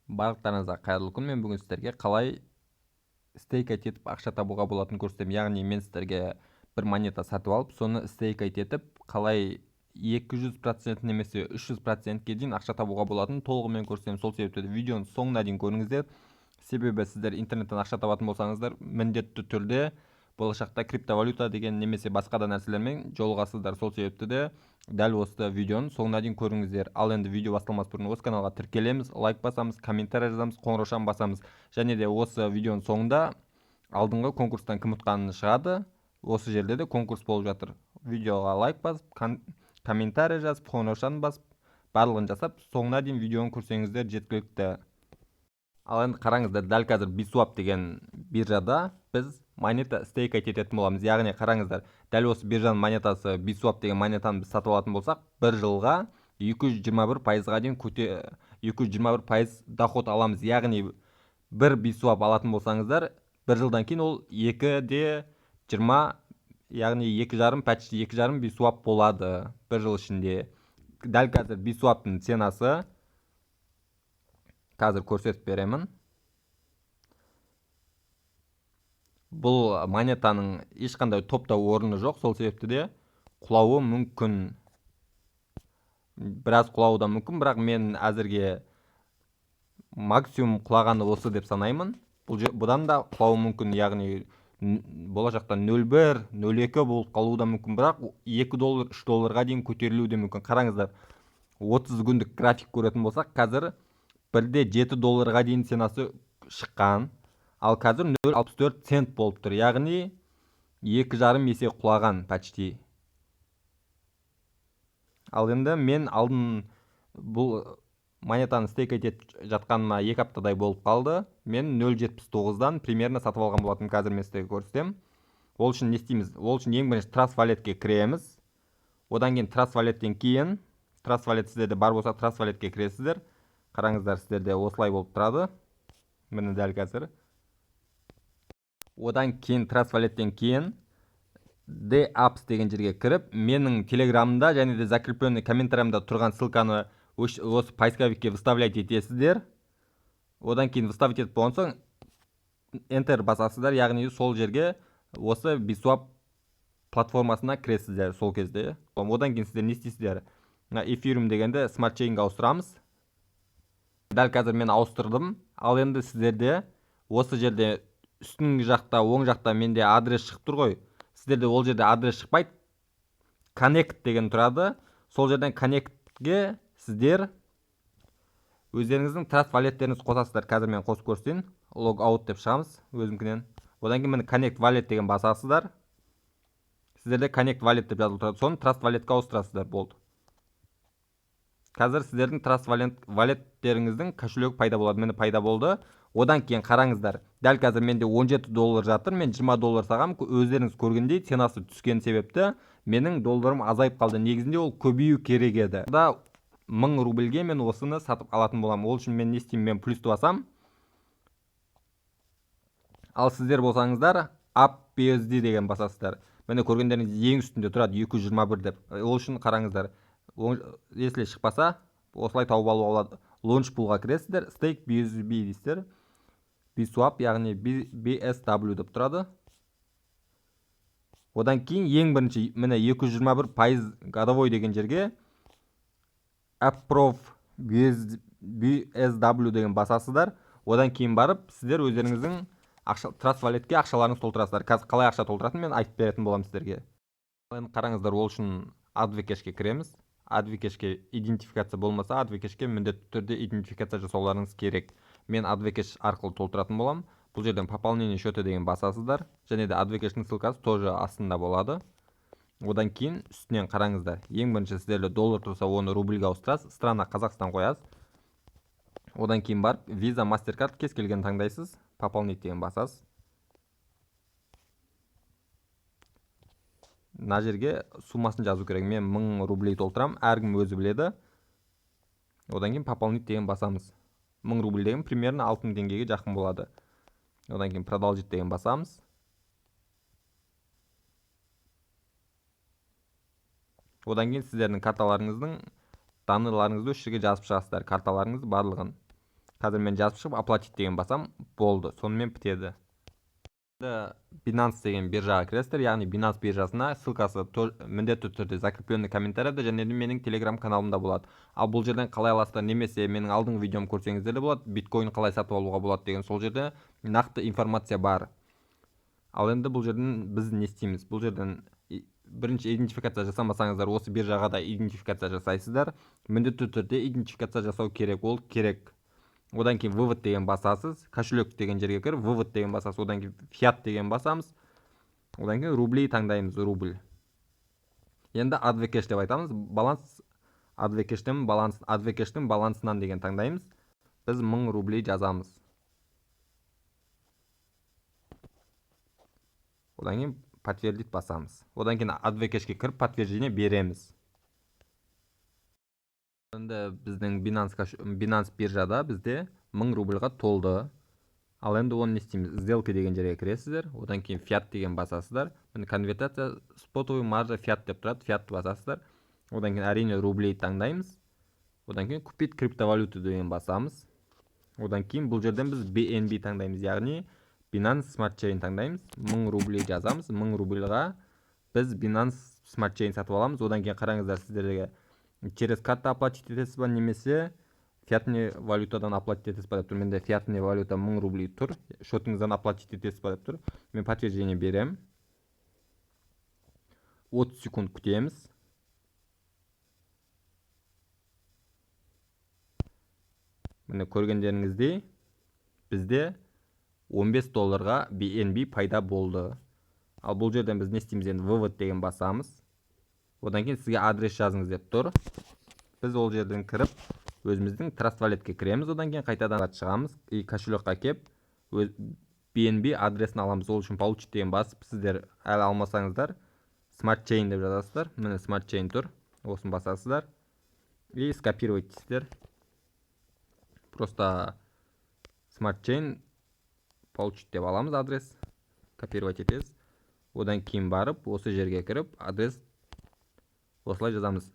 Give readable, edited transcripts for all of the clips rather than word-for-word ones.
Барлықтарыңызға қайырлы күн. Мен бүгін сіздерге қалай стейкать етіп ақша табуға болатынын көрсетемін. Яғни мен сіздерге бір монета сатып алып, соны стейкать етіп, қалай 200% немесе 300%-ке дейін ақша табуға болатынын толығымен көрсетемін. Сол себепті видеоның соңына дейін көріңіздер. Себебі сіздер интернеттен ақша табатын болсаңыздар, міндетті түрде болашақта криптовалюта деген немесе басқа да нәрселермен жолығасыздар. Сол себепті де дәл осы видеоның соңына дейін көріңіздер. Ал енді видео басталмас бұрын осы каналға тіркелеміз, лайк басамыз, комментарий жазамыз, қоңыраушаны басамыз. Және де осы видеоның соңында алдыңғы конкурстан кім ұтқаны шығады. Осы жерде де конкурс болып жатыр. Видеоға лайк басып, комментарий жазып, қоңыраушаны басып, барлығын жасап, соңына дейін видеоны көрсеңіздер жеткілікті. Ал енді қараңыздар, дәл қазір Bitswap деген биржада біз монета стейкать ететін боламыз. Яғни қараңыздар, дәл осы биржаның монетасы Bitswap деген монетаны біз сатып алатын болсақ, бір жылға 221%-ға дейін 221% доход аламыз. Яғни бір Bitswap алатын болсаңыздар, бір жылдан кейін ол 2,20, яғни 2,5, почти 2,5 Bitswap болады бір жыл ішінде. Дәл қазір Bitswap'тың ценасы қазір көрсетіп беремін. Бұл монетаның ешқандай топтау орны жоқ, сол себепті де құлауы мүмкін. Біраз құлауы да мүмкін, бірақ мен әзірге максимум құлағаны осы деп санаймын. Бұдан да құлауы мүмкін, яғни болашақта 0,1, 0,2 болып қалуы да мүмкін, бірақ $2, $3 дейін көтерілуі де мүмкін. Қараңыздар, 30 күндік график көретін болсақ, қазір бірде $7 дейін ценасы шыққан, ал қазір 0,64 цент болып тұр, яғни 2,5 есе құлаған почти. Ал енді мен алдын бұл монетаны стейкать етіп жатқаныма 2 аптадай болып қалды. Мен 0,79-дан примерно сатып алған болатын, қазір мен сіздерге көрсетемін. Ол үшін не істейміз? Ол үшін ең бірінші Trust Wallet'ке кіреміз. Одан кейін Trust Wallet'тен кейін, Trust Wallet сіздерде бар болса, Trust Wallet'ке кіресіздер. Қараңыздар, сіздерде осылай болып тұрады. Міне дәл қазір. Одан кейін Trust Wallet'тен кейін D-Apps деген жерге кіріп, менің телеграмымда және де закрепленный комментариямда тұрған ссылканы осы поисковикке выставлять етесіздер. Одан кейін выставить етіп болған соң Enter басасыздар, яғни сол жерге осы Bitswap платформасына кіресіздер сол кезде. Одан кейін сіздер не істейсіздер? Ethereum дегенде Smart Chain'ға ауыстырамыз. Дәл қазір мен ауыстырдым. Ал енді сіздерде осы жерде үстіңгі жақта, оң жақта менде адрес шығып тұр ғой. Сіздерде ол жерде адрес шықпайды. Connect деген тұрады. Сол жерден Connect'ге сіздер өздеріңіздің Trust Wallet'теріңіз қосасыздар. Қазір мен қосып көрсетейін. Log out деп шығамыз өзімкінен. Одан кейін мені Connect Wallet деген басасыздар. Сіздерде Connect Wallet деп жазылып тұрады. Соны Trust Wallet'қа ауыстырасыздар, болды. Қазір сіздердің Trust Wallet'теріңіздің кошелегі пайда болады. Мені пайда болды. Одан кейін қараңыздар. Дәл қазір менде $17 жатыр. Мен $20 сағам. Өздеріңіз көргендей ценасы түскен себепті менің долларым азайып қалды. Негізінде ол көбею керек еді. Да 1000 рубльге мен осыны сатып алатын боламын. Ол үшін мен не істеймін? Мен плюсті басам. Ал сіздер болсаңыздар UpBSD деген басасыздар. Мені көргендеріңіз ең үстінде тұрады 221 деп. Ол үшін қараңыздар. Если шықпаса, осылай тауып алуға болады. Launchpoolға кіресіздер, Stake BSB дейсіздер. Bitswap, яғни BSW деп тұрады. Одан кейін ең бірінші міне 221% годовой деген жерге Approve BSW деген басасыздар. Одан кейін барып, сіздер өздеріңіздің Trust Wallet'ке ақшаларыңыз толтырасыздар. Қазір қалай ақша толтыратын мен айтып беретін боламын сіздерге. Қараңыздар, ол үшін Advocash-ке кіреміз. Advocash-ке идентификация болмаса, Advocash-ке міндетті түрде идентификация жасауларыңыз керек. Мен Advocash арқылы толтыратын болам. Бұл жерден пополнение счеты деген басасыздар. Және де Advocash-ның ссылкасы тоже астында болады. Одан кейін үстінен қараңыздар. Ең бірінші сіздерде доллар тұрса, оны рубльге ауыстырасыз. Страна Қазақстан қоясыз. Одан кейін барып, Visa, MasterCard кез келген таңдайсыз. Пополнить деген басасыз. Мына жерге суммасын жазу керек. Мен 1000 рублей толтырам, әркім өзі біледі. Одан кейін пополнить деген басамыз. 1000 рубль деген примерно 6000 теңгеге жақын болады. Одан кейін продолжить деген басамыз. Одан кейін сіздердің карталарыңыздың даныларыңызды осы жерге жазып шығасыздар. Карталарыңыз барлығын. Қазір мен жазып шығып оплатить деген басам, болды, сонымен бітеді. Binance деген биржаға кіресіздер, яғни Binance биржасына ссылкасы міндетті түрде закрепленный комментарийда және де менің телеграм каналымда болады. Ал бұл жерден қалай аласыздар, немесе менің алдыңғы видеом көрсеңіздер де болады, биткоин қалай сатып алуға болады деген сол жерде нақты информация бар. Ал енді бұл жерден біз не істейміз? Бұл жерден бірінші идентификация жасамасаңыздар, осы биржаға да идентификация жасайсыздар. Міндетті түрде идентификация жасау керек, ол керек. Одан кейін вывод деген басасыз, кошелек деген жерге кіріп, вывод деген басасыз, одан кейін fiat деген басамыз. Одан кейін рубли таңдаймыз, рубль. Енді advcash деп айтамыз, баланс advcash'тен балансынан деген таңдаймыз. Біз 1000 рубль жазамыз. Одан кейін подтвердить басамыз. Одан кейін advcash'ке кіріп подтверждение береміз. Енді біздің Binance биржада бізде 1000 рубльға толды. Ал енді оны не істейміз? Сделка деген жерге кіресіздер, одан кейін fiat деген басасыздар. Міне конвертация спотовый маржа fiat деп тұрады, fiat басасыздар. Одан кейін әрине рублей таңдаймыз. Одан кейін купить криптовалюту деген басамыз. Одан кейін бұл жерден біз BNB таңдаймыз, яғни Binance Smart Chain таңдаймыз. 1000 рублей жазамыз. 1000 рубльға біз Binance Smart Chain сатып аламыз. Одан кейін қараңыздар, сіздерге через карта оплатить етесіз ба, немесе фиатный валютадан оплатить етесіз ба деп тұр. Менде фиатный валюта 1000 рублей тұр. Шотыңыздан оплатить етесіз ба деп тұр. Мен подтверждение берем. 30 секунд күтеміз. Міне көргендеріңіздей бізде 15 долларға BNB пайда болды. Ал бұл жерден біз не істейміз? Енді вывод деген басамыз. Одан кейін сізге адрес жазыңыз деп тұр. Біз ол жерден кіріп, өзіміздің Trust Wallet'ке кіреміз, одан кейін қайтадан шығамыз и кошелекқа кеп, BNB адресін аламыз. Ол үшін получить деген басып, сіздер әлі алмасаңыздар, Smart Chain деп жазасыздар. Міне Smart Chain тұр. Осын басасыздар. И скопировать дейсіздер. Просто Smart Chain получить деп аламыз адрес. Копировать етесіз. Одан кейін барып, осы жерге кіріп, адрес осылай жазамыз.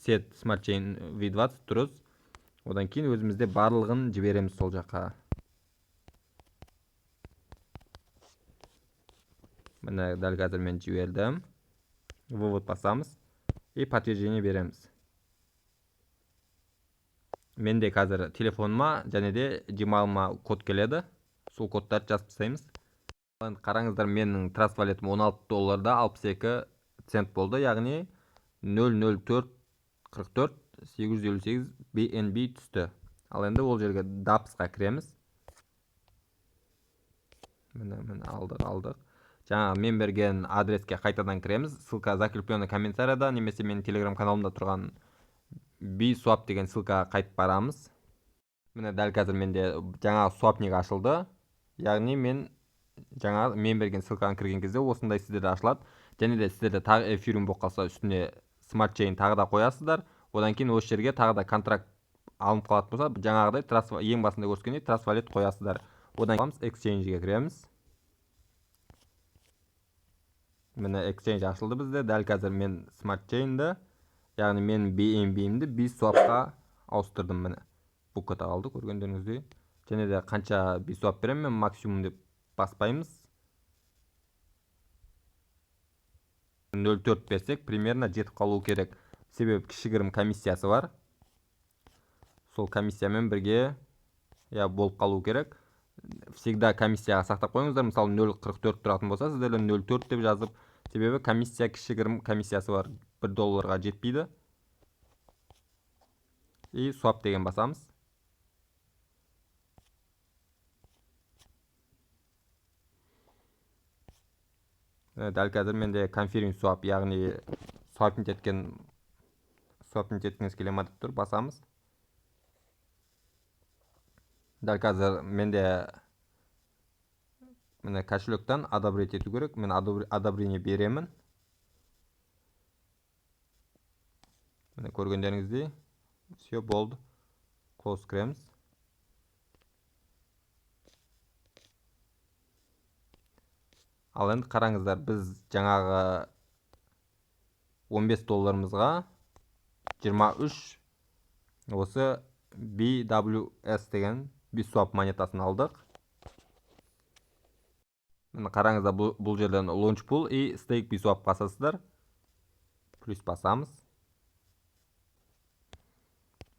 Set Smart Chain V20 тұрыз. Одан кейін өзімізде барлығын жібереміз сол жаққа. Міне дәл қазір мен жібердім. Вывод басамыз. И подтверждение береміз. Менде қазір телефоныма және де Gmail'ыма код келеді. Сол кодтарды жазып тастаймыз. Қараңыздар, менің Trust Wallet'ім 16 долларда 62 цент болды, яғни 00444 858 BNB түсті. Ал енді ол жерге DAps'қа кіреміз. Міне алдық. Жаңа мен берген адреске қайтадан кіреміз. Ссылка закрепленный комментарийда, немесе менің телеграм каналымда тұрған BSwap деген ссылкаға қайтып барамыз. Міне дәл қазір менде жаңа swapник ашылды. Яғни мен берген ссылкаға кірген кезде осындай сіздерде ашылады. Және де сіздерде тағы эфириум болып қалса, үстіне Smart Chain тағы да қоясыздар. Одан кейін осы жерге тағы да контракт алынып қалатын болса, жаңағыдай ең басында көрсеткендей Trust Wallet қоясыздар. Одан кейін Exchange'ге кіреміз. Міне Exchange ашылды бізде. Дәл қазір мен Smart Chain'ді, яғни мен BNB-имді BSwap'қа ауыстырдым. Міне бұл көті қалды, көргендеріңіздей. Және де қанша BSwap берем, мен максимум деп баспаймыз. 0.4 берсек, примерно жетіп қалу керек. Себебі кішігірім комиссиясы бар. Сол комиссиямен бірге болып қалу керек. Всегда комиссияға сақтап қойыңыздар. Мысалы 0.44 тұратын болса, сіздерде 0.4 деп жазып, себебі комиссия кішігірім комиссиясы бар. 1 долларға жетпейді. И swap деген басамыз. Дәл қазір менде confirm swap, яғни swapнет еткіңіз келе ма деп тұр, басамыз. Дәл қазір менде міне кошелектен одобрить ету керек. Мен одобрение беремін. Міне көргендеріңіздей все болды. Close кіреміз. Ал енді қараңыздар, біз жаңағы 15 долларымызға 23 осы BWS деген Biswap монетасын алдық. Міне қараңыздар, бұл жерден launch pool и stake Biswap басасыздар. Плюс басамыз.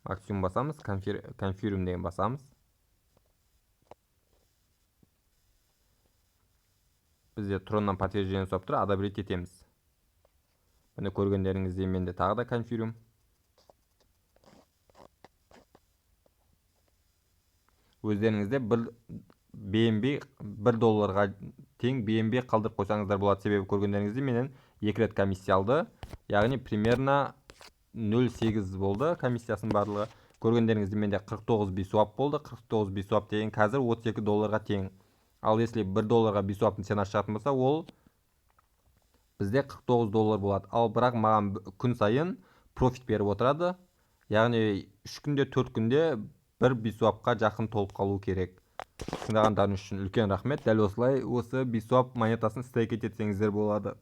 Максимум басамыз, confirm деген басамыз. Бізде Tron'нан подтверждение сұрап тұр, одобрить етеміз. Міне көргендеріңіздей менде тағы да confirm. Өздеріңізде BNB $1 тең BNB қалдырып қойсаңыздар болады. Себебі көргендеріңізде менен 2 рет комиссия алды. Яғни примерно 0,8 болды комиссиясының барлығы. Көргендеріңізде менде 49 Biswap болды. 49 Biswap деген қазір $32 тең. Ал если $1 Biswap'ны сен ашатын болса, ол бізде $49 болады. Ал бірақ маған күн сайын профит беріп отырады. Яғни 3 күнде 4 күнде бір Biswap'қа жақын толып қалу керек. Тыңдағандарыңыз үшін үлкен рахмет. Дәл осылай осы Biswap монетасын стейк етсеңіздер болады.